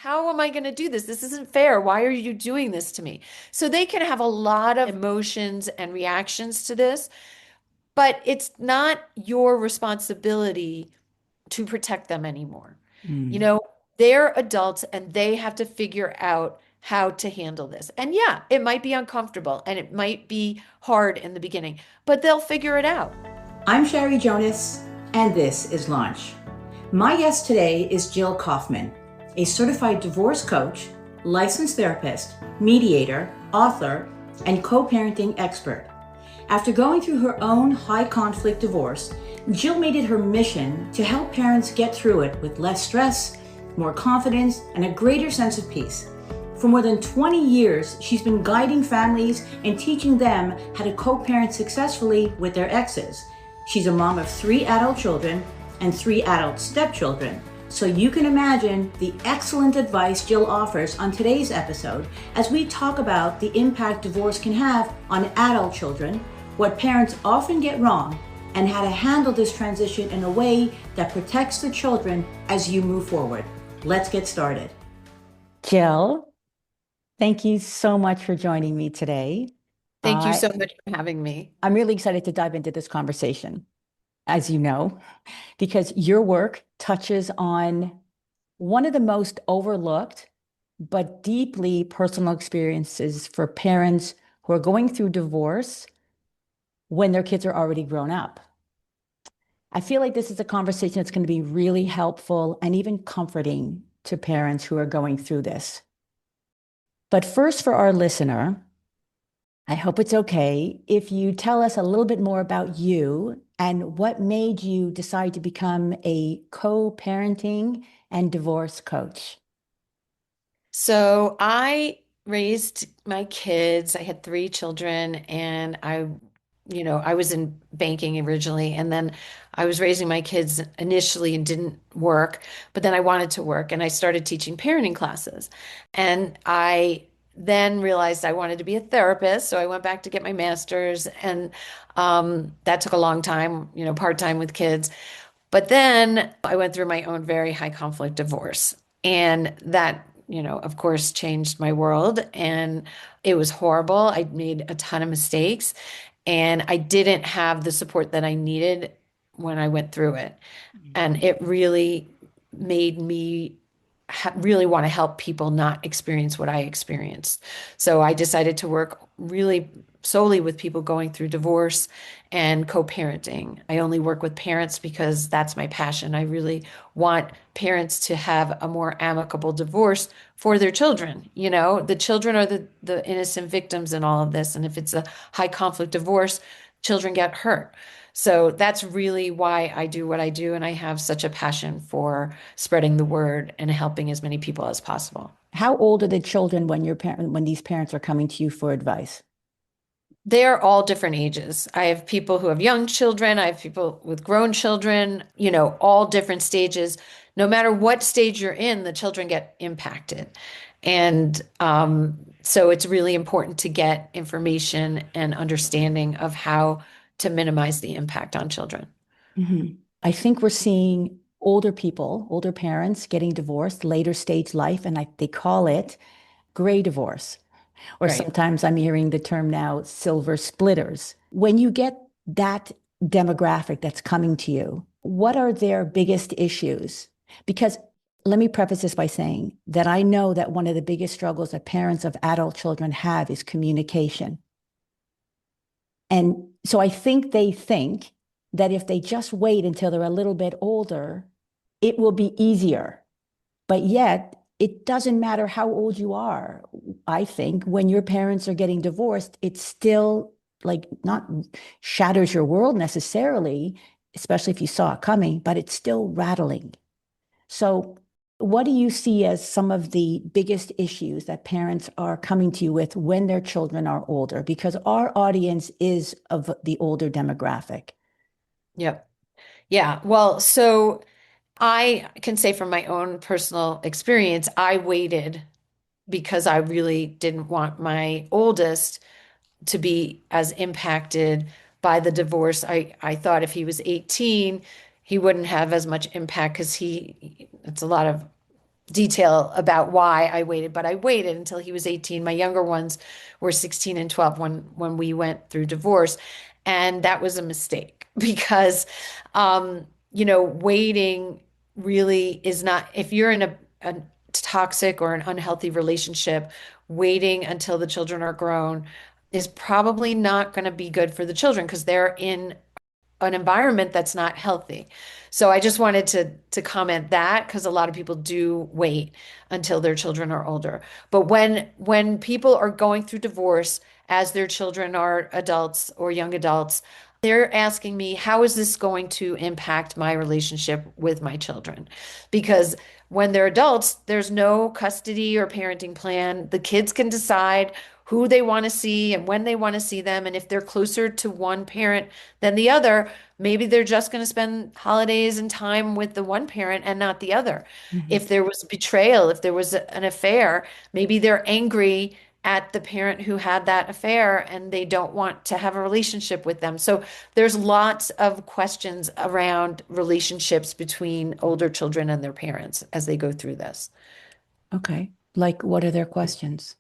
how am I going to do this? This isn't fair. Why are you doing this to me? So they can have a lot of emotions and reactions to this, but it's not your responsibility to protect them anymore. You Mm. know, they're adults and they have to figure out how to handle this. And yeah, it might be uncomfortable and it might be hard in the beginning, but they'll figure it out. I'm Sherry Jonas, and this is Launch. My guest today is Jill Kaufman, a certified divorce coach, licensed therapist, mediator, author, and co parenting expert. After going through her own high conflict divorce, Jill made it her mission to help parents get through it with less stress, more confidence, and a greater sense of peace. For more than 20 years, she's been guiding families and teaching them how to co-parent successfully with their exes. She's a mom of 3 adult children and 3 adult stepchildren. So you can imagine the excellent advice Jill offers on today's episode as we talk about the impact divorce can have on adult children, what parents often get wrong, and how to handle this transition in a way that protects the children as you move forward. Let's get started. Jill, thank you so much for joining me today. Thank you I, so much for having me. I'm really excited to dive into this conversation, as you know, because your work touches on one of the most overlooked but deeply personal experiences for parents who are going through divorce when their kids are already grown up. I feel like this is a conversation that's going to be really helpful and even comforting to parents who are going through this. But first, for our listener, I hope it's okay if you tell us a little bit more about you and what made you decide to become a co-parenting and divorce coach. So I raised my kids. I had 3 children and I was in banking originally and then I was raising my kids initially and didn't work, but then I wanted to work and I started teaching parenting classes. And I then realized I wanted to be a therapist, so I went back to get my master's and that took a long time, part-time with kids. But then I went through my own very high conflict divorce. And that, of course, changed my world. And it was horrible. I made a ton of mistakes. And I didn't have the support that I needed when I went through it. And it really made me really want to help people not experience what I experienced. So I decided to work really solely with people going through divorce and co-parenting. I only work with parents because that's my passion. I really want parents to have a more amicable divorce for their children. The children are the innocent victims in all of this. And if it's a high conflict divorce, children get hurt. So that's really why I do what I do. And I have such a passion for spreading the word and helping as many people as possible. How old are the children when these parents are coming to you for advice? They're all different ages. I have people who have young children. I have people with grown children, all different stages. No matter what stage you're in, the children get impacted. And so it's really important to get information and understanding of how to minimize the impact on children. Mhm. I think we're seeing older people, older parents getting divorced, later stage life, and they call it gray divorce. Or Right. sometimes I'm hearing the term now, silver splitters. When you get that demographic that's coming to you, what are their biggest issues? Because let me preface this by saying that I know that one of the biggest struggles that parents of adult children have is communication. And so I think they think that if they just wait until they're a little bit older, it will be easier. But yet, it doesn't matter how old you are. I think when your parents are getting divorced, it's still like not shatters your world necessarily, especially if you saw it coming, but it's still rattling. So, what do you see as some of the biggest issues that parents are coming to you with when their children are older? Because our audience is of the older demographic. Yep. Yeah. Well, so I can say from my own personal experience, I waited because I really didn't want my oldest to be as impacted by the divorce. I thought if he was 18, he wouldn't have as much impact because it's a lot of detail about why I waited, but I waited until he was 18. My younger ones were 16 and 12 when we went through divorce. And that was a mistake because waiting really is not, if you're in a toxic or an unhealthy relationship, waiting until the children are grown is probably not going to be good for the children because they're in an environment that's not healthy. So I just wanted to comment that because a lot of people do wait until their children are older. But when people are going through divorce as their children are adults or young adults, they're asking me, how is this going to impact my relationship with my children? Because when they're adults, there's no custody or parenting plan. The kids can decide who they want to see and when they want to see them. And if they're closer to one parent than the other, maybe they're just going to spend holidays and time with the one parent and not the other. Mhm. If there was betrayal, if there was an affair, maybe they're angry at the parent who had that affair and they don't want to have a relationship with them. So there's lots of questions around relationships between older children and their parents as they go through this. Okay. Like, what are their questions?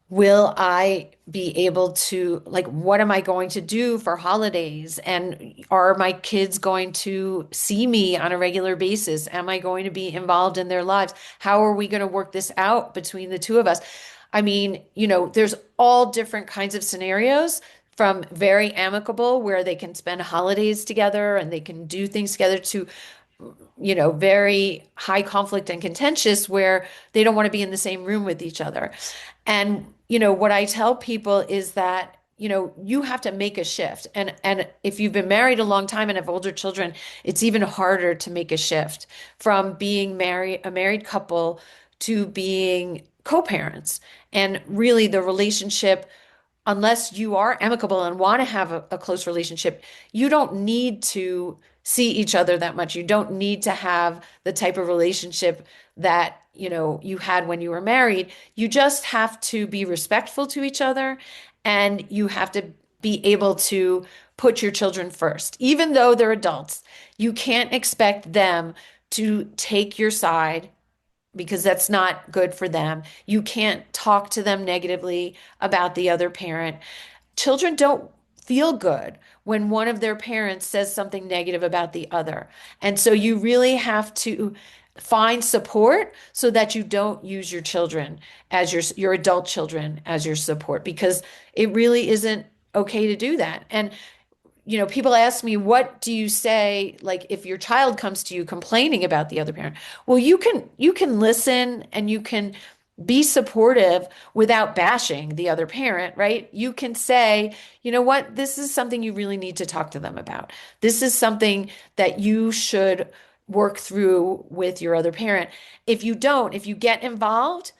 Will I be able to, like, what am I going to do for holidays? And are my kids going to see me on a regular basis? Am I going to be involved in their lives? How are we going to work this out between the two of us? I mean, there's all different kinds of scenarios from very amicable where they can spend holidays together and they can do things together to very high conflict and contentious where they don't want to be in the same room with each other. And, what I tell people is that, you have to make a shift. And if you've been married a long time and have older children, it's even harder to make a shift from being a married couple to being co-parents. And really the relationship, unless you are amicable and want to have a close relationship, you don't need to see each other that much. You don't need to have the type of relationship that, you had when you were married. You just have to be respectful to each other and you have to be able to put your children first. Even though they're adults, you can't expect them to take your side because that's not good for them. You can't talk to them negatively about the other parent. Children don't feel good when one of their parents says something negative about the other. And so you really have to find support so that you don't use your children as your adult children as your support because it really isn't okay to do that. And people ask me, what do you say, like if your child comes to you complaining about the other parent? Well, you can listen and you can be supportive without bashing the other parent, right? You can say, you know what, this is something you really need to talk to them about. This is something that you should work through with your other parent. If you don't, if you get involved,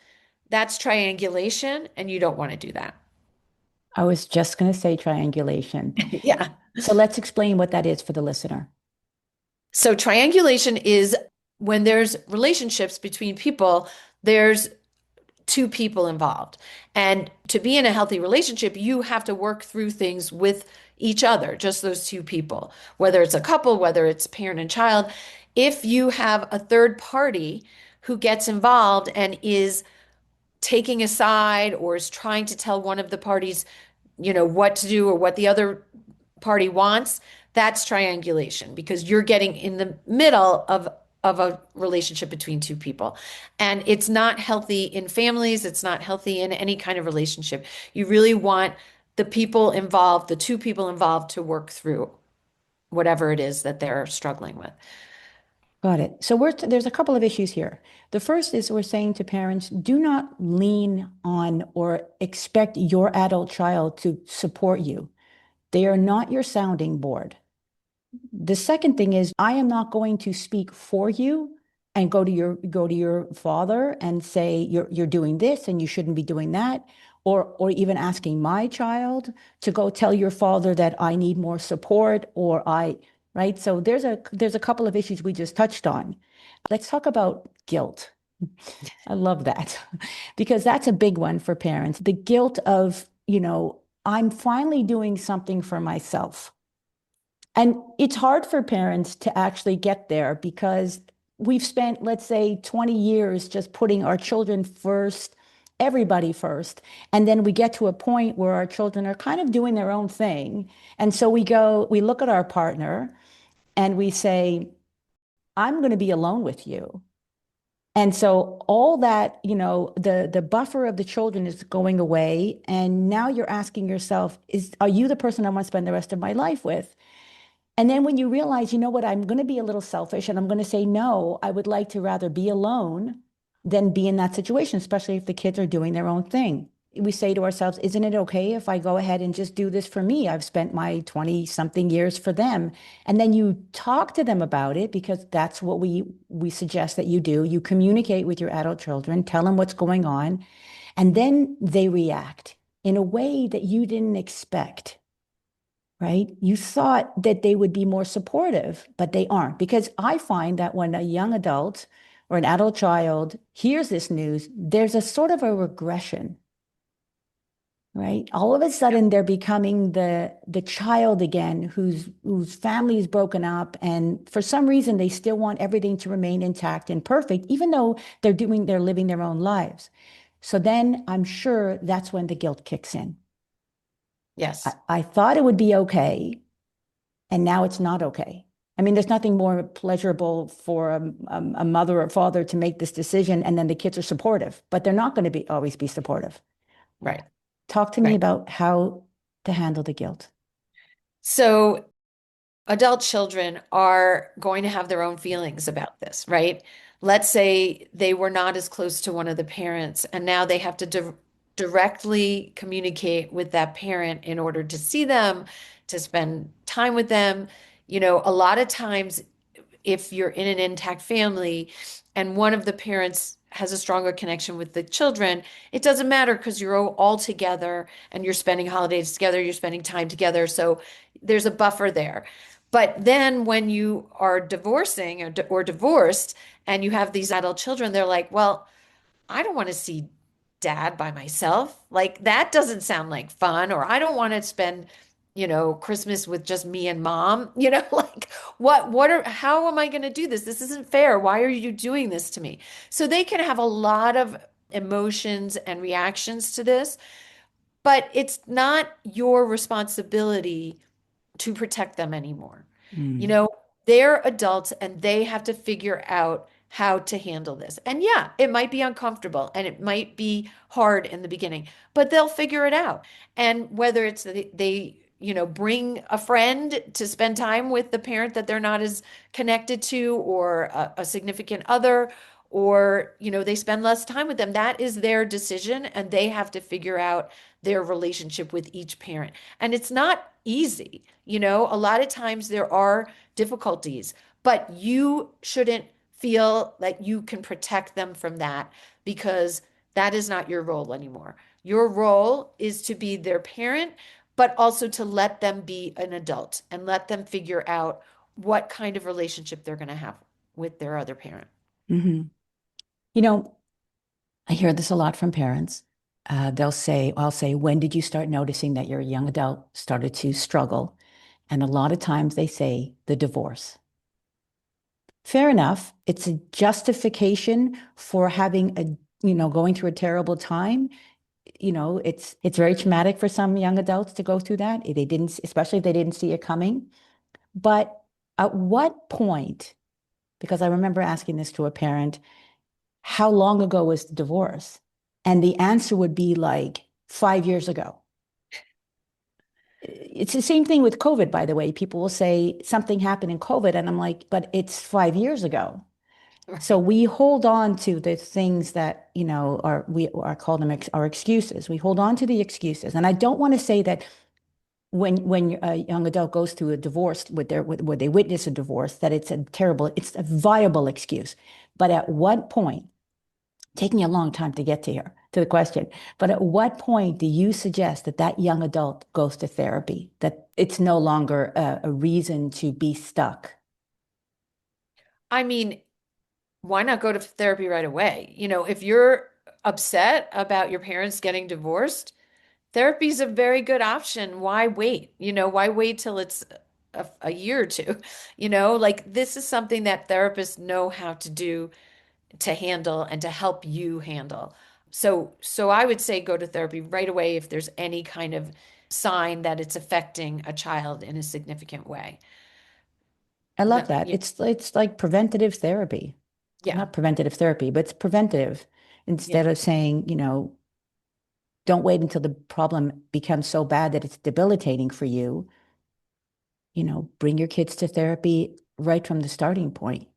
that's triangulation, and you don't want to do that. I was just going to say triangulation. Yeah. So let's explain what that is for the listener. So triangulation is when there's relationships between people, there's two people involved. And to be in a healthy relationship, you have to work through things with each other, just those two people, whether it's a couple, whether it's parent and child. If you have a third party who gets involved and is taking a side or is trying to tell one of the parties, what to do or what the other party wants, that's triangulation because you're getting in the middle of a relationship between two people. And it's not healthy in families, it's not healthy in any kind of relationship. You really want the people involved, the two people involved to work through whatever it is that they're struggling with. Got it. So there's a couple of issues here. The first is we're saying to parents, do not lean on or expect your adult child to support you. They are not your sounding board. The second thing is I am not going to speak for you and go to your father and say you're doing this and you shouldn't be doing that, or even asking my child to go tell your father that I need more support or right? So there's a couple of issues we just touched on. Let's talk about guilt. I love that because that's a big one for parents. The guilt of, I'm finally doing something for myself. And it's hard for parents to actually get there because we've spent, let's say, 20 years just putting our children first, everybody first. And then we get to a point where our children are kind of doing their own thing. And so we look at our partner and we say, I'm going to be alone with you. And so all that, the buffer of the children is going away. And now you're asking yourself, are you the person I want to spend the rest of my life with? And then when you realize, you know what, I'm going to be a little selfish and I'm going to say, no, I would like to rather be alone than be in that situation, especially if the kids are doing their own thing. We say to ourselves, isn't it okay if I go ahead and just do this for me? I've spent my 20 something years for them. And then you talk to them about it because that's what we suggest that you do. You communicate with your adult children, tell them what's going on, and then they react in a way that you didn't expect, right? You thought that they would be more supportive, but they aren't. Because I find that when a young adult or an adult child hears this news, there's a sort of a regression, right? All of a sudden they're becoming the child again whose family is broken up, and for some reason they still want everything to remain intact and perfect, even though they're living their own lives. So then I'm sure that's when the guilt kicks in. Yes, I thought it would be okay, and now it's not okay. I mean, there's nothing more pleasurable for a mother or father to make this decision, and then the kids are supportive, but they're not going to be always be supportive. right, Talk to me right. about how to handle the guilt. So adult children are going to have their own feelings about this, right? Let's say they were not as close to one of the parents, and now they have to directly communicate with that parent in order to see them, to spend time with them. A lot of times if you're in an intact family and one of the parents has a stronger connection with the children, it doesn't matter because you're all together and you're spending holidays together, you're spending time together. So there's a buffer there. But then when you are divorcing or divorced and you have these adult children, they're like, well, I don't want to see dad by myself. Like that doesn't sound like fun, or I don't want to spend, Christmas with just me and mom. Like how am I going to do this? This isn't fair. Why are you doing this to me? So they can have a lot of emotions and reactions to this, but it's not your responsibility to protect them anymore. You Mm. know, they're adults and they have to figure out how to handle this. And yeah, it might be uncomfortable and it might be hard in the beginning, but they'll figure it out. And whether it's they bring a friend to spend time with the parent that they're not as connected to, or a significant other, or, they spend less time with them, that is their decision and they have to figure out their relationship with each parent. And it's not easy. A lot of times there are difficulties, but you shouldn't feel like you can protect them from that because that is not your role anymore. Your role is to be their parent, but also to let them be an adult and let them figure out what kind of relationship they're going to have with their other parent. Hmm. You know, I hear this a lot from parents. I'll say, when did you start noticing that your young adult started to struggle? And a lot of times they say the divorce. Fair enough. It's a justification for having going through a terrible time. It's very traumatic for some young adults to go through that. They didn't, especially if they didn't see it coming. But at what point, because I remember asking this to a parent, how long ago was the divorce? And the answer would be like 5 years ago. It's the same thing with COVID, by the way. People will say something happened in COVID, and I'm like, but it's 5 years ago. So Right. we hold on to the things that, we are called them our excuses. We hold on to the excuses. And I don't want to say that when a young adult goes through a divorce where they witness a divorce, that it's a viable excuse. But at what point, taking a long time to get to the question, but at what point do you suggest that that young adult goes to therapy, that it's no longer a reason to be stuck? I mean, why not go to therapy right away? If you're upset about your parents getting divorced, therapy is a very good option. Why wait? Why wait till it's a year or two. Like this is something that therapists know how to do to handle and to help you handle. So I would say go to therapy right away if there's any kind of sign that it's affecting a child in a significant way. I love That, that. It's like preventative therapy. yeah. Not preventative therapy, but it's preventative instead Yeah. of saying, don't wait until the problem becomes so bad that it's debilitating for you. Bring your kids to therapy right from the starting point.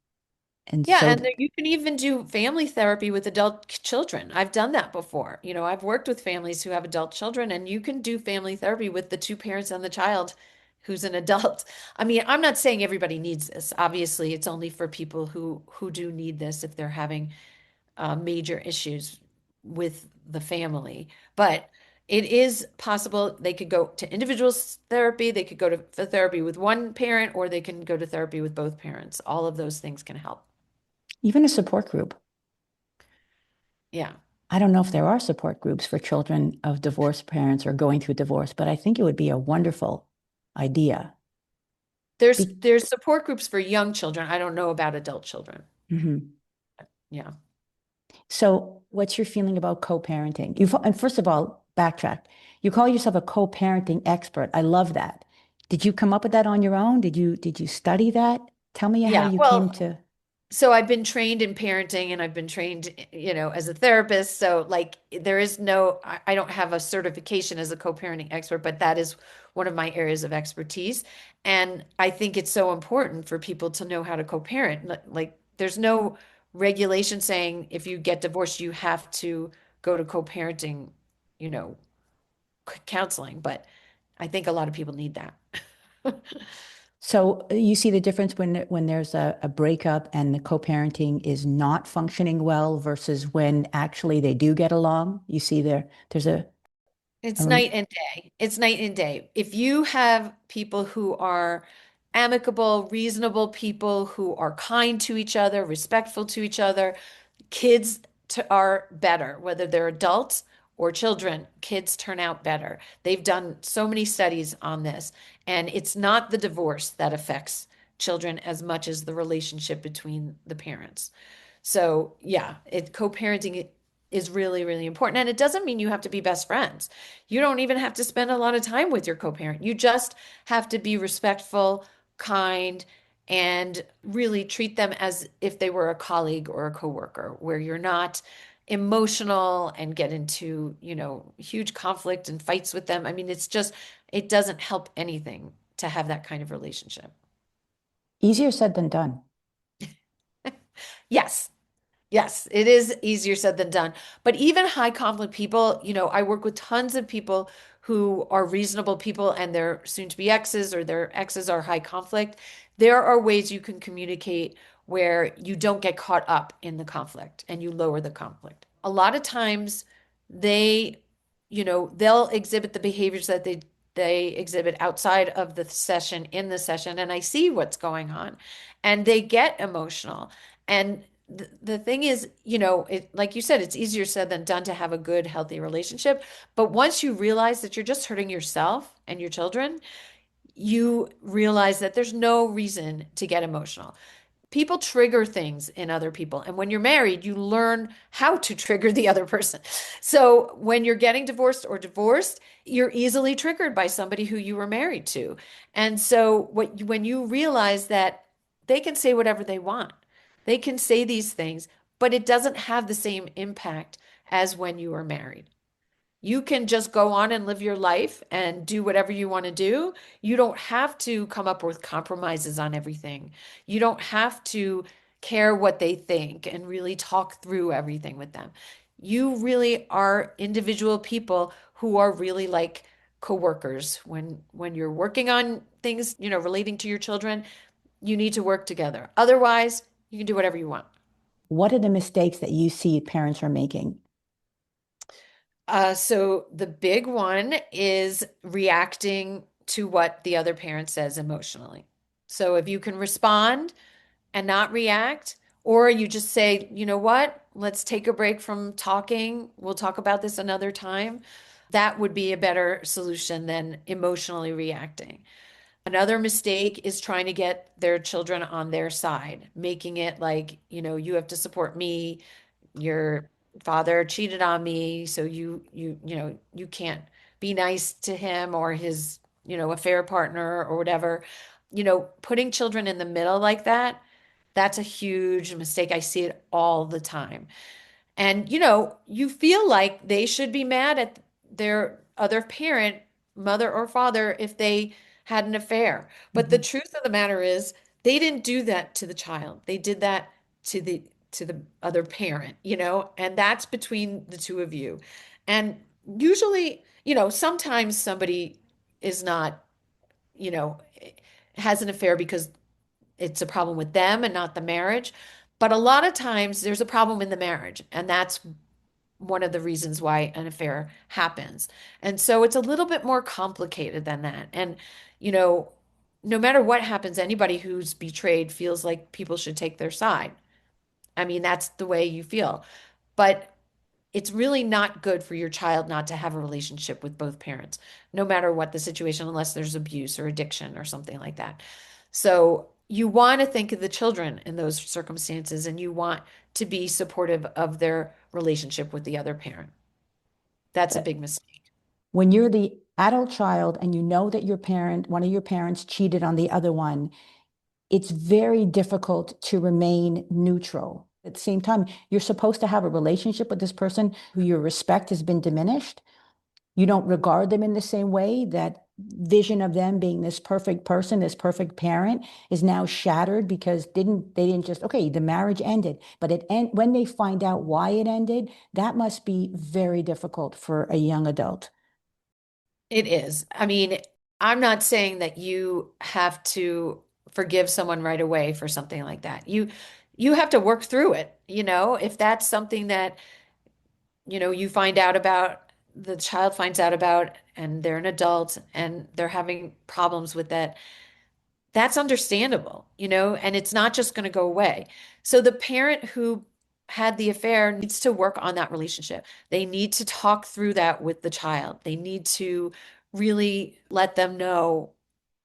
And Yeah, so and you can even do family therapy with adult children. I've done that before. I've worked with families who have adult children, and you can do family therapy with the two parents and the child who's an adult. I mean, I'm not saying everybody needs this. Obviously, it's only for people who do need this if they're having major issues with the family. But it is possible they could go to individuals therapy, they could go to for therapy with one parent, or they can go to therapy with both parents. All of those things can help. even a support group. Yeah. I don't know if there are support groups for children of divorced parents or going through divorce, but I think it would be a wonderful idea. There's Be- there's support groups for young children. I don't know about adult children. Mhm. Yeah. So, what's your feeling about co-parenting? And first of all, backtrack. You call yourself a co-parenting expert. I love that. Did you come up with that on your own? Did you study that? Tell me how Yeah. you came Well, to. so I've been trained in parenting and I've been trained, as a therapist. So like there is no, I don't have a certification as a co-parenting expert, but that is one of my areas of expertise. And I think it's so important for people to know how to co-parent. Like there's no regulation saying if you get divorced, you have to go to co-parenting, you know, counseling, but I think a lot of people need that. So you see the difference when there's a breakup and the co-parenting is not functioning well versus when actually they do get along. You see there's It's a night and day. It's night and day. If you have people who are amicable, reasonable people who are kind to each other, respectful to each other, kids are better, whether they're adults or children, kids turn out better. They've done so many studies on this, and it's not the divorce that affects children as much as the relationship between the parents. So, yeah, co-parenting is really, really important. And it doesn't mean you have to be best friends. You don't even have to spend a lot of time with your co-parent. You just have to be respectful, kind, and really treat them as if they were a colleague or a coworker, where you're not emotional and get into, huge conflict and fights with them. I mean, it doesn't help anything to have that kind of relationship. easier said than done. Yes. Yes, it is easier said than done. But even high conflict people, I work with tons of people who are reasonable people and they're soon to be exes or their exes are high conflict. There are ways you can communicate where you don't get caught up in the conflict and you lower the conflict. A lot of times they, they'll exhibit the behaviors that they exhibit outside of the session, in the session, and I see what's going on and they get emotional. And the thing is, like you said, it's easier said than done to have a good, healthy relationship. But once you realize that you're just hurting yourself and your children, you realize that there's no reason to get emotional. People trigger things in other people. And when you're married, you learn how to trigger the other person. So when you're getting divorced or divorced, you're easily triggered by somebody who you were married to. And so when you realize that they can say whatever they want, they can say these things, but it doesn't have the same impact as when you were married. You can just go on and live your life and do whatever you want to do. You don't have to come up with compromises on everything. You don't have to care what they think and really talk through everything with them. You really are individual people who are really like coworkers. When you're working on things, relating to your children, you need to work together. Otherwise, you can do whatever you want. What are the mistakes that you see parents are making? So the big one is reacting to what the other parent says emotionally. So if you can respond and not react, or you just say, you know what, let's take a break from talking. We'll talk about this another time. That would be a better solution than emotionally reacting. Another mistake is trying to get their children on their side, making it like, you have to support me. Your father cheated on me, so you can't be nice to him or his, affair partner or whatever. Putting children in the middle like that, that's a huge mistake. I see it all the time. And you feel like they should be mad at their other parent, mother or father, if they had an affair. But the Mhm. truth of the matter is, they didn't do that to the child. They did that to the other parent, and that's between the two of you. And usually, sometimes somebody is not, you know, has an affair because it's a problem with them and not the marriage. But a lot of times there's a problem in the marriage, and that's one of the reasons why an affair happens. And so it's a little bit more complicated than that. And, you know, no matter what happens, anybody who's betrayed feels like people should take their side. I mean, that's the way you feel. But it's really not good for your child not to have a relationship with both parents, no matter what the situation, unless there's abuse or addiction or something like that. So you want to think of the children in those circumstances, and you want to be supportive of their relationship with the other parent. That's a But big mistake. when you're the adult child and you know that your parent, one of your parents cheated on the other one, it's very difficult to remain neutral. At the same time, you're supposed to have a relationship with this person who your respect has been diminished. You don't regard them in the same way. That vision of them being this perfect person, this perfect parent is now shattered because they didn't just, okay, the marriage ended, but when they find out why it ended, that must be very difficult for a young adult. It is. I mean, I'm not saying that you have to forgive someone right away for something like that. You have to work through it, if that's something that, you find out about, the child finds out about, and they're an adult and they're having problems with that. That's understandable, and it's not just going to go away. So the parent who had the affair needs to work on that relationship. They need to talk through that with the child. They need to really let them know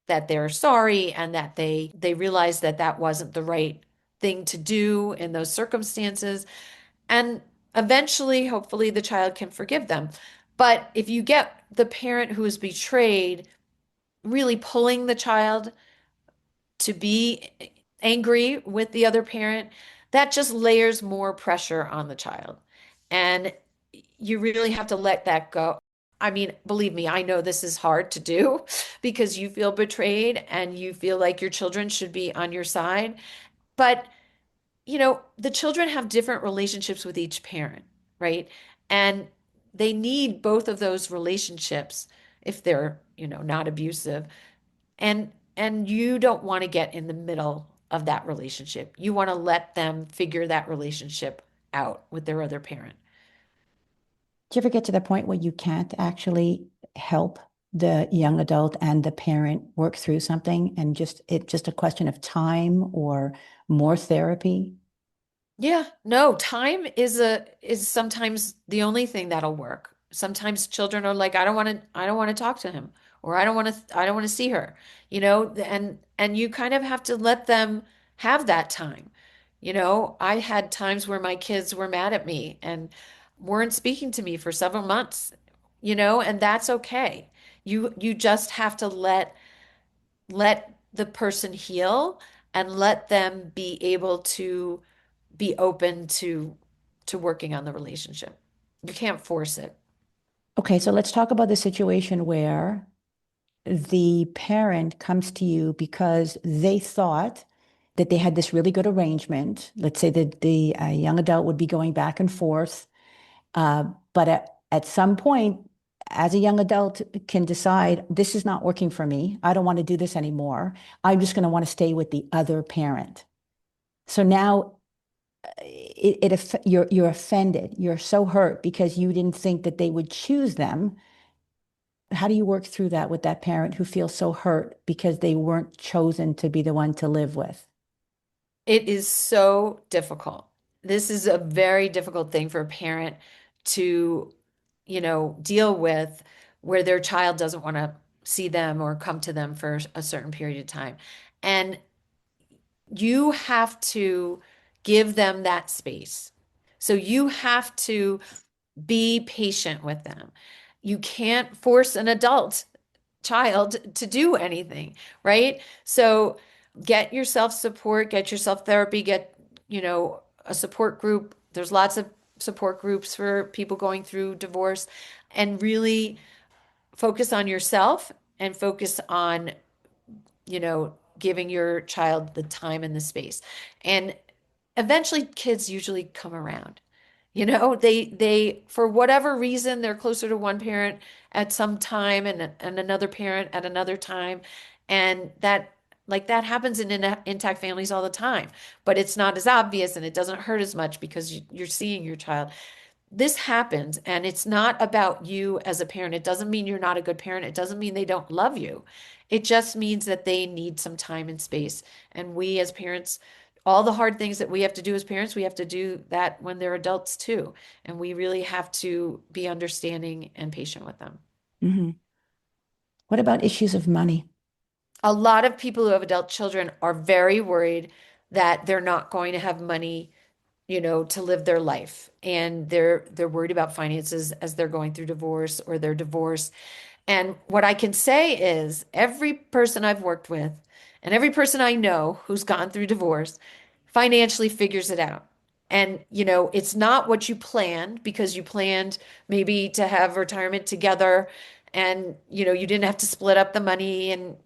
that they're sorry, and that they realize that that wasn't the right thing to do in those circumstances. And eventually, hopefully, the child can forgive them. But if you get the parent who is betrayed really pulling the child to be angry with the other parent, that just layers more pressure on the child. And you really have to let that go. I mean, believe me, I know this is hard to do because you feel betrayed and you feel like your children should be on your side. But, the children have different relationships with each parent, right? And they need both of those relationships if they're, not abusive, and you don't want to get in the middle of that relationship. You want to let them figure that relationship out with their other parent. Do you ever get to the point where you can't actually help the young adult and the parent work through something and just a question of time or more therapy? Yeah, no, time is sometimes the only thing that'll work. Sometimes children are like, I don't want to talk to him, or I don't want to see her, and you kind of have to let them have that time. I had times where my kids were mad at me and weren't speaking to me for several months, and that's okay. You just have to let the person heal, and let them be able to be open to working on the relationship. You can't force it. Okay, so let's talk about the situation where the parent comes to you because they thought that they had this really good arrangement. Let's say that the young adult would be going back and forth, but at some point, as a young adult, can decide this is not working for me. I don't want to do this anymore. I'm just going to want to stay with the other parent. So now you're offended. You're so hurt because you didn't think that they would choose them. How do you work through that with that parent who feels so hurt because they weren't chosen to be the one to live with? It is so difficult. This is a very difficult thing for a parent to, deal with, where their child doesn't want to see them or come to them for a certain period of time. And you have to give them that space. So you have to be patient with them. You can't force an adult child to do anything, right? So get yourself support, get yourself therapy, get, a support group. There's lots of support groups for people going through divorce, and really focus on yourself and focus on, giving your child the time and the space. And eventually kids usually come around. They for whatever reason they're closer to one parent at some time and another parent at another time. And that happens in intact families all the time, but it's not as obvious and it doesn't hurt as much because you're seeing your child. This happens, and it's not about you as a parent. It doesn't mean you're not a good parent. It doesn't mean they don't love you. It just means that they need some time and space. And we as parents, all the hard things that we have to do as parents, we have to do that when they're adults too. And we really have to be understanding and patient with them. Hmm. What about issues of money? A lot of people who have adult children are very worried that they're not going to have money, to live their life. And they're worried about finances as they're going through divorce or they're divorced. And what I can say is every person I've worked with and every person I know who's gone through divorce financially figures it out. And, it's not what you planned because you planned maybe to have retirement together and, you didn't have to split up the money and,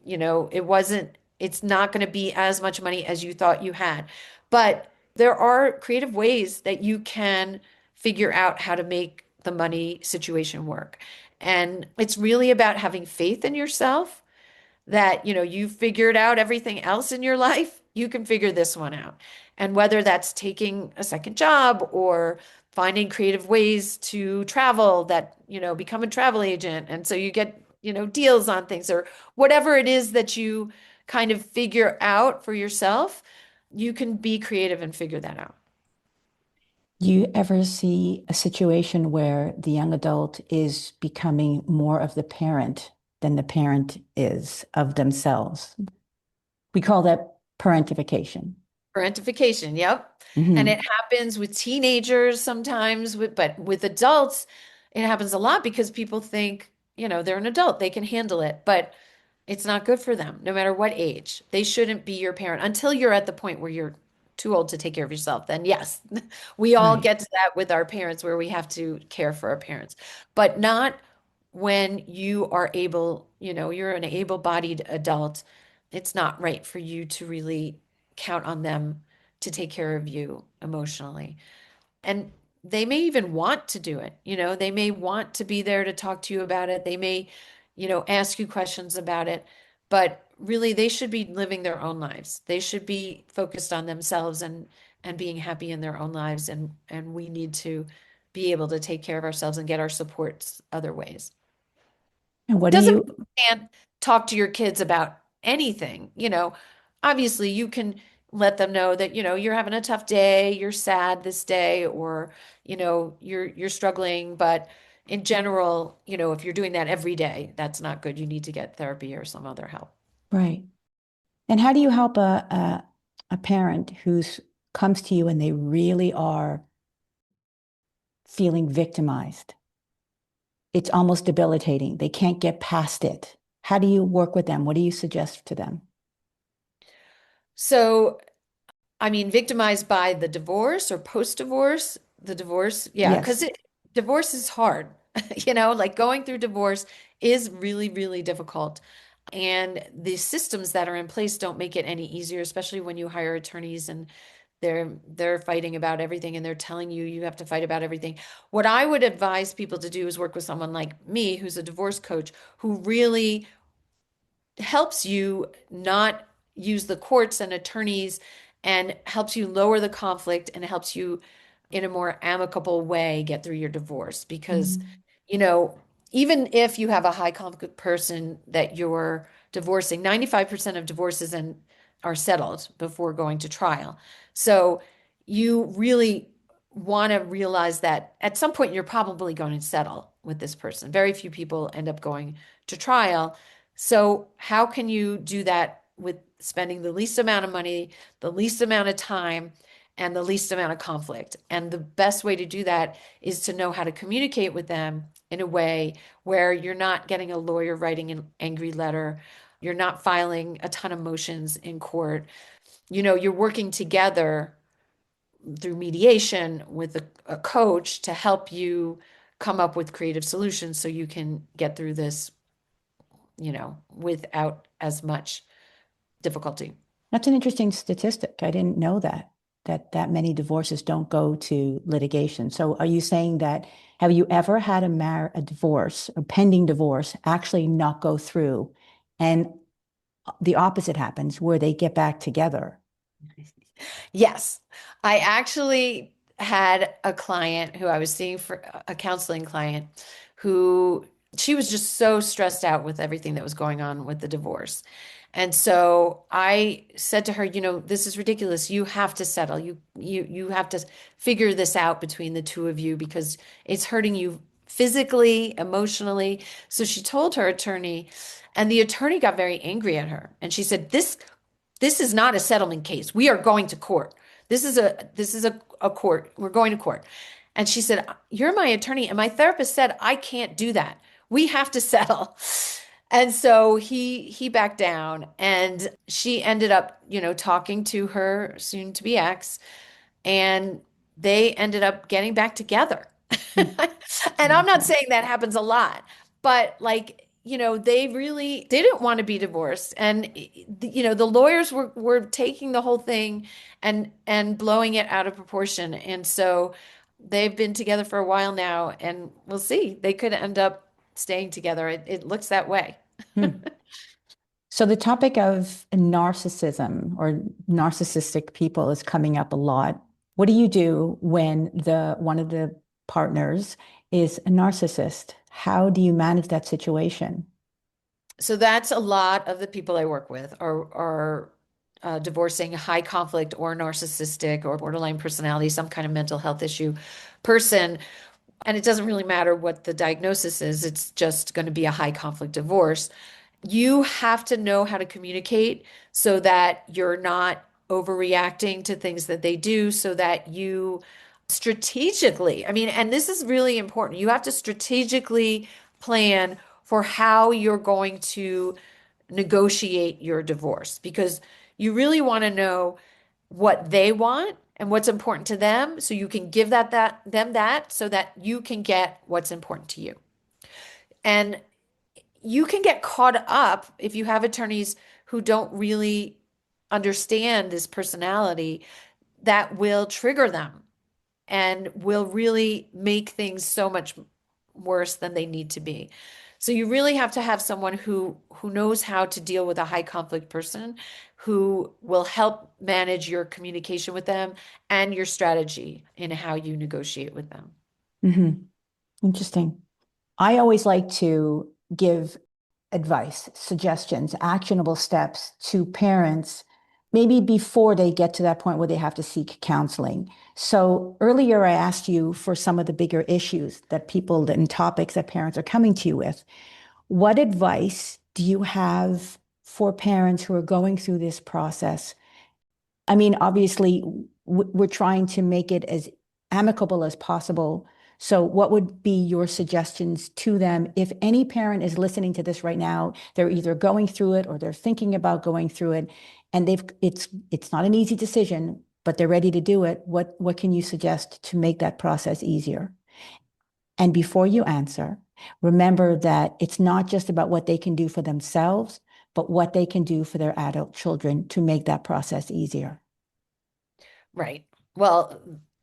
it's not going to be as much money as you thought you had. But there are creative ways that you can figure out how to make the money situation work. And it's really about having faith in yourself that, you figured out everything else in your life, you can figure this one out. And whether that's taking a second job or finding creative ways to travel that, become a travel agent. And so you get, deals on things or whatever it is that you kind of figure out for yourself, you can be creative and figure that out. Do you ever see a situation where the young adult is becoming more of the parent than the parent is of themselves? We call that parentification. Parentification, yep. And Hmm. it happens with teenagers sometimes, but with adults, it happens a lot because people think, they're an adult, they can handle it, but it's not good for them, no matter what age. They shouldn't be your parent until you're at the point where you're too old to take care of yourself. Then, yes, we all Right. get to that with our parents where we have to care for our parents, but not when you are able, you're an able-bodied adult. It's not right for you to really count on them to take care of you emotionally. And they may even want to do it. They may want to be there to talk to you about it. They may, ask you questions about it, but really they should be living their own lives. They should be focused on themselves and being happy in their own lives. And we need to be able to take care of ourselves and get our supports other ways. And what do Doesn't mean you, you can't talk to your kids about anything, Obviously you can let them know that, you're having a tough day, you're sad this day, or, you're struggling, but in general, if you're doing that every day, that's not good. You need to get therapy or some other help. right. And how do you help a parent who's comes to you and they really are feeling victimized? It's almost debilitating. They can't get past it. How do you work with them? What do you suggest to them? So, I mean, victimized by the divorce or post-divorce, the divorce, yeah, Yes. because divorce is hard. Like going through divorce is really, really difficult. And the systems that are in place don't make it any easier, especially when you hire attorneys and they're fighting about everything and they're telling you you have to fight about everything. What I would advise people to do is work with someone like me, who's a divorce coach, who really helps you not use the courts and attorneys and helps you lower the conflict and helps you in a more amicable way get through your divorce because Mhm. you know even if you have a high conflict person that you're divorcing, 95% of divorces and are settled before going to trial. So you really want to realize that at some point you're probably going to settle with this person. Very few people end up going to trial, So how can you do that with spending the least amount of money, the least amount of time, and the least amount of conflict? And the best way to do that is to know how to communicate with them in a way where you're not getting a lawyer writing an angry letter, you're not filing a ton of motions in court. You're working together through mediation with a coach to help you come up with creative solutions so you can get through this, without as much difficulty. That's an interesting statistic. I didn't know that many divorces don't go to litigation. So are you saying that have you ever had a divorce, a pending divorce, actually not go through and the opposite happens where they get back together? Yes, I actually had a client who I was seeing for a counseling client who she was just so stressed out with everything that was going on with the divorce. And so I said to her, this is ridiculous. You have to settle. You have to figure this out between the two of you because it's hurting you physically, emotionally. So she told her attorney, and the attorney got very angry at her. And she said, this is not a settlement case. We are going to court. This is a court. We're going to court. And she said, "You're my attorney." And my therapist said, "I can't do that. We have to settle." And so he backed down and she ended up, talking to her soon to be ex, and they ended up getting back together. Hmm. And I'm not Wonderful. saying that happens a lot, but like, they really didn't want to be divorced. And the lawyers were taking the whole thing and blowing it out of proportion. And so they've been together for a while now, and we'll see. They could end up staying together. It looks that way. Hmm. So the topic of narcissism or narcissistic people is coming up a lot. What do you do when the one of the partners is a narcissist? How do you manage that situation? So that's a lot of the people I work with are divorcing high conflict or narcissistic or borderline personality, some kind of mental health issue person. And it doesn't really matter what the diagnosis is, it's just going to be a high conflict divorce. You have to know how to communicate so that you're not overreacting to things that they do, so that you strategically, I mean, and this is really important, you have to strategically plan for how you're going to negotiate your divorce because you really want to know what they want and what's important to them so you can give that so that you can get what's important to you. And you can get caught up if you have attorneys who don't really understand this personality that will trigger them and will really make things so much worse than they need to be. So you really have to have someone who knows how to deal with a high conflict person who will help manage your communication with them and your strategy in how you negotiate with them. Hmm. Interesting. I always like to give advice, suggestions, actionable steps to parents, maybe before they get to that point where they have to seek counseling. So earlier, I asked you for some of the bigger issues that people and topics that parents are coming to you with. What advice do you have for parents who are going through this process? I mean, obviously, we're trying to make it as amicable as possible. So, what would be your suggestions to them? If any parent is listening to this right now, they're either going through it or they're thinking about going through it, and it's not an easy decision, but they're ready to do it. What can you suggest to make that process easier? And before you answer, remember that it's not just about what they can do for themselves, but what they can do for their adult children to make that process easier. Right. Well,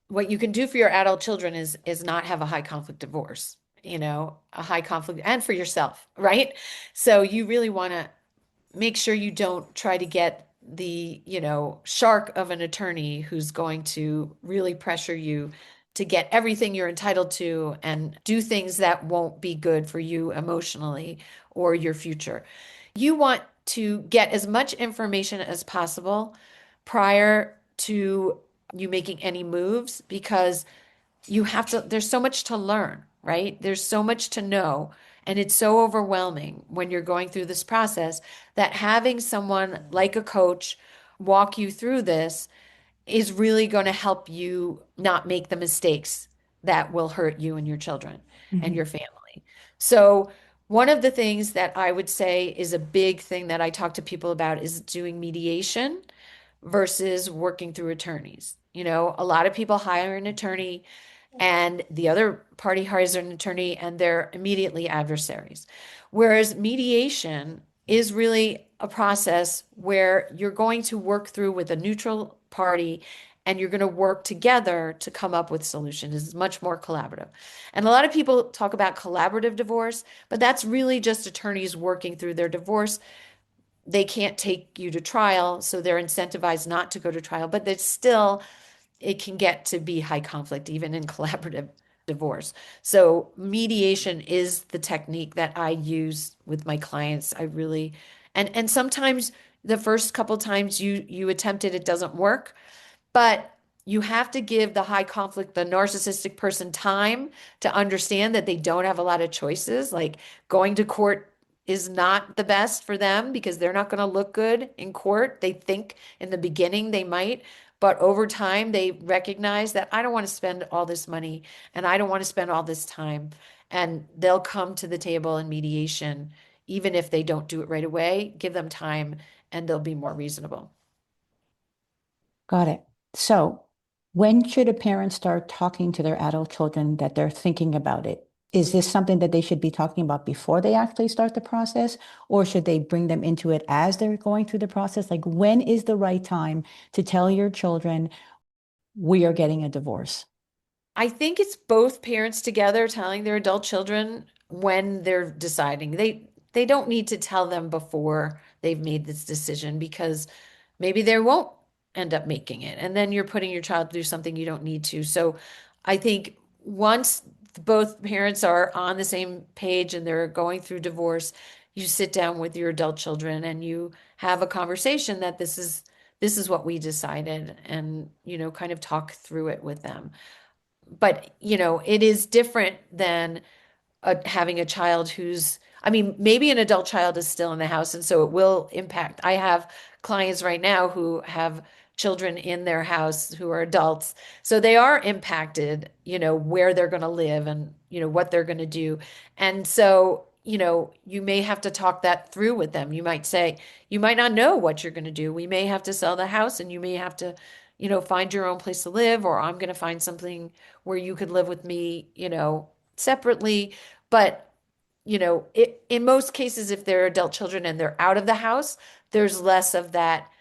what you can do for your adult children is not have a high conflict divorce, a high conflict and for yourself, right? So you really want to make sure you don't try to get the, shark of an attorney who's going to really pressure you to get everything you're entitled to and do things that won't be good for you emotionally or your future. You want to get as much information as possible prior to you making any moves because there's so much to learn, right? There's so much to know. And it's so overwhelming when you're going through this process that having someone like a coach walk you through this is really going to help you not make the mistakes that will hurt you and your children and Mhm. your family. So, one of the things that I would say is a big thing that I talk to people about is doing mediation versus working through attorneys. A lot of people hire an attorney and the other party hires an attorney and they're immediately adversaries. Whereas mediation is really a process where you're going to work through with a neutral party and you're going to work together to come up with solutions. It's much more collaborative. And a lot of people talk about collaborative divorce, but that's really just attorneys working through their divorce. They can't take you to trial, so they're incentivized not to go to trial, but it's still it can get to be high conflict even in collaborative divorce. So mediation is the technique that I use with my clients. I really and sometimes the first couple times you attempt it, it doesn't work. But you have to give the high conflict, the narcissistic person time to understand that they don't have a lot of choices. Like going to court is not the best for them because they're not going to look good in court. They think in the beginning they might, but over time they recognize that I don't want to spend all this money and I don't want to spend all this time. And they'll come to the table in mediation, even if they don't do it right away. Give them time and they'll be more reasonable. Got it. So, when should a parent start talking to their adult children that they're thinking about it? Is this something that they should be talking about before they actually start the process, or should they bring them into it as they're going through the process? Like, when is the right time to tell your children, we are getting a divorce? I think it's both parents together telling their adult children when they're deciding. They don't need to tell them before they've made this decision because maybe they won't end up making it. And then you're putting your child through something you don't need to. So I think once both parents are on the same page and they're going through divorce, you sit down with your adult children and you have a conversation that this is what we decided and kind of talk through it with them. But it is different than having a child who's, I mean, maybe an adult child is still in the house, and so it will impact. I have clients right now who have children in their house who are adults, so they are impacted, where they're going to live and, what they're going to do. And so, you may have to talk that through with them. You might say, you might not know what you're going to do. We may have to sell the house and you may have to, find your own place to live, or I'm going to find something where you could live with me, separately. But, in most cases, if they're adult children and they're out of the house, there's less of that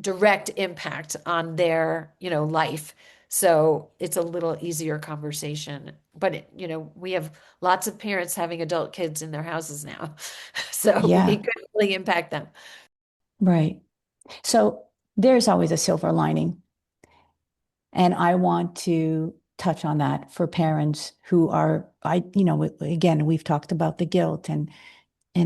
direct impact on their, life. So it's a little easier conversation. But, we have lots of parents having adult kids in their houses now. So Yeah, it could really impact them. right. So, there's always a silver lining. And I want to touch on that for parents who are, again, we've talked about the guilt and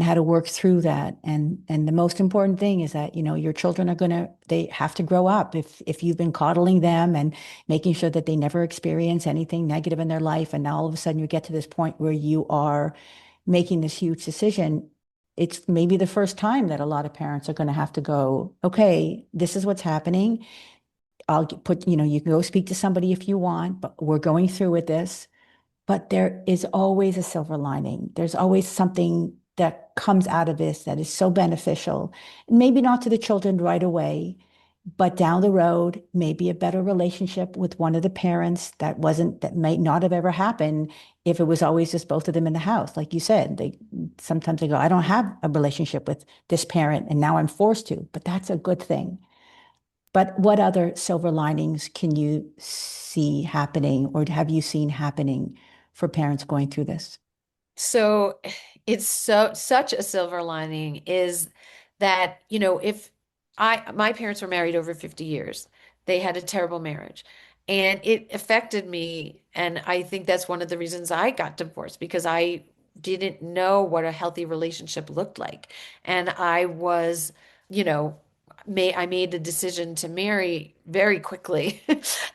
how to work through that. And the most important thing is that, your children they have to grow up. If you've been coddling them and making sure that they never experience anything negative in their life, and now all of a sudden you get to this point where you are making this huge decision, it's maybe the first time that a lot of parents are going to have to go, okay, this is what's happening. You can go speak to somebody if you want, but we're going through with this. But there is always a silver lining. There's always something that comes out of this that is so beneficial. Maybe not to the children right away, but down the road, maybe a better relationship with one of the parents that might not have ever happened if it was always just both of them in the house. Like you said, sometimes they go, I don't have a relationship with this parent and now I'm forced to, but that's a good thing. But what other silver linings can you see happening or have you seen happening for parents going through this? So it's such a silver lining is that, if my parents were married over 50 years. They had a terrible marriage and it affected me. And I think that's one of the reasons I got divorced because I didn't know what a healthy relationship looked like. And I was, you know, I made the decision to marry very quickly.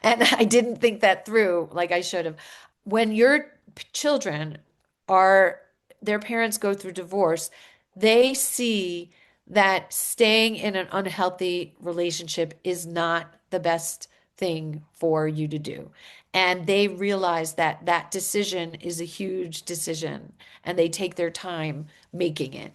And I didn't think that through like I should have. When your children are their parents go through divorce, they see that staying in an unhealthy relationship is not the best thing for you to do. And they realize that that decision is a huge decision and they take their time making it.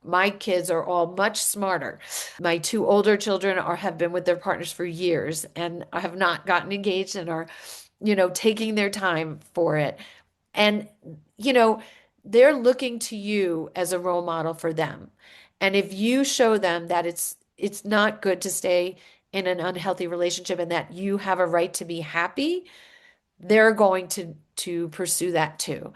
My kids are all much smarter. My two older children have been with their partners for years and have not gotten engaged and are, taking their time for it. And, you know, they're looking to you as a role model for them. And if you show them that it's not good to stay in an unhealthy relationship and that you have a right to be happy, they're going to pursue that too.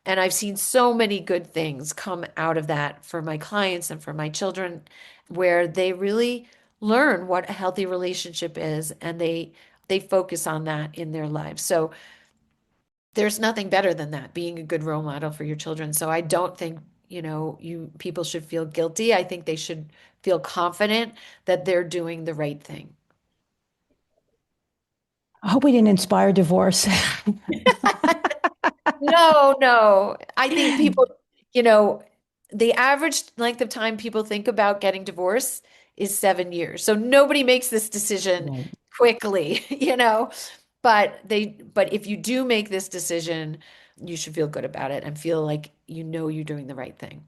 And I've seen so many good things come out of that for my clients and for my children, where they really learn what a healthy relationship is and they focus on that in their lives. So there's nothing better than that, being a good role model for your children. So I don't think, you people should feel guilty. I think they should feel confident that they're doing the right thing. I hope we didn't inspire divorce. No, no. I think people, you know, the average length of time people think about getting divorced is 7 years. So nobody makes this decision Right. quickly, but if you do make this decision, you should feel good about it and feel like you're doing the right thing.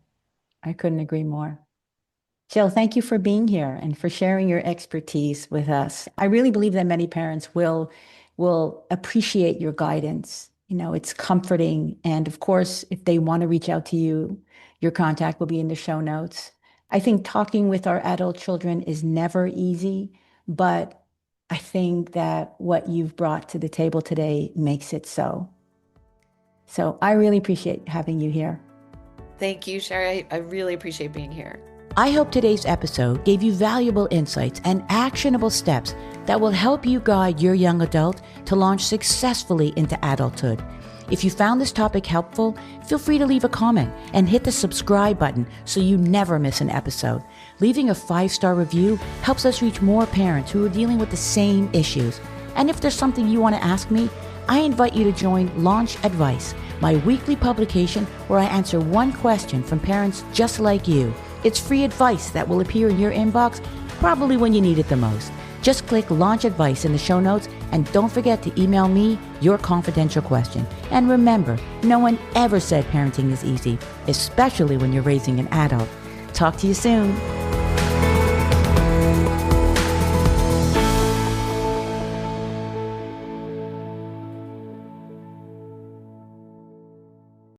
I couldn't agree more. Jill, thank you for being here and for sharing your expertise with us. I really believe that many parents will appreciate your guidance. It's comforting. And of course, if they want to reach out to you, your contact will be in the show notes. I think talking with our adult children is never easy, but I think that what you've brought to the table today makes it so. So I really appreciate having you here. Thank you, Sherry. I really appreciate being here. I hope today's episode gave you valuable insights and actionable steps that will help you guide your young adult to launch successfully into adulthood. If you found this topic helpful, feel free to leave a comment and hit the subscribe button so you never miss an episode. Leaving a 5-star review helps us reach more parents who are dealing with the same issues. And if there's something you want to ask me, I invite you to join Launch Advice, my weekly publication where I answer one question from parents just like you. It's free advice that will appear in your inbox probably when you need it the most. Just click Launch Advice in the show notes and don't forget to email me your confidential question. And remember, no one ever said parenting is easy, especially when you're raising an adult. Talk to you soon.